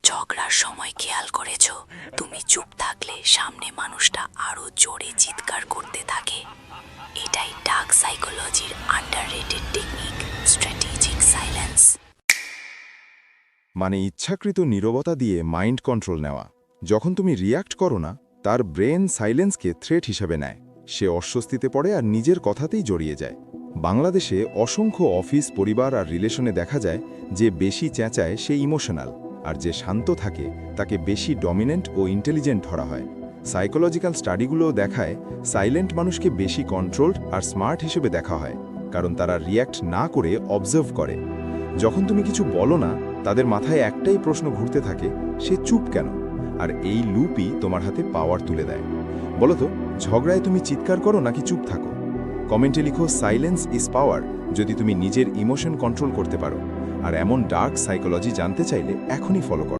ঝগড়ার সময় খেয়াল করেছো, তুমি চুপ থাকলে সামনে মানুষটা আরো জোরে চিৎকার করতে থাকে। এটাই ডার্ক সাইকোলজির আন্ডাররেটেড টেকনিক, স্ট্র্যাটেজিক সাইলেন্স। মানে ইচ্ছাকৃত নীরবতা দিয়ে মাইন্ড কন্ট্রোল নেওয়া। যখন তুমি রিয়্যাক্ট করো না, তার ব্রেন সাইলেন্সকে থ্রেট হিসেবে নেয়। সে অস্বস্তিতে পড়ে আর নিজের কথাতেই জড়িয়ে যায়। বাংলাদেশে অসংখ্য অফিস, পরিবার আর রিলেশনে দেখা যায় যে বেশি চেঁচায় সে ইমোশনাল, আর যে শান্ত থাকে তাকে বেশি ডমিনেন্ট ও ইন্টেলিজেন্ট ধরা হয়। সাইকোলজিক্যাল স্টাডিগুলোও দেখায় সাইলেন্ট মানুষকে বেশি কন্ট্রোলড আর স্মার্ট হিসেবে দেখা হয়, কারণ তারা রিয়্যাক্ট না করে অবজার্ভ করে। যখন তুমি কিছু বলো না, তাদের মাথায় একটাই প্রশ্ন ঘুরতে থাকে, সে চুপ কেন? আর এই লুপই তোমার হাতে পাওয়ার তুলে দেয়। বলো তো, ঝগড়ায় তুমি চিৎকার করো নাকি চুপ থাকো? কমেন্টে লিখো সাইলেন্স ইজ পাওয়ার যদি তুমি নিজের ইমোশন কন্ট্রোল করতে পারো। আর এমন ডার্ক সাইকোলজি জানতে চাইলে এখনই ফলো করো।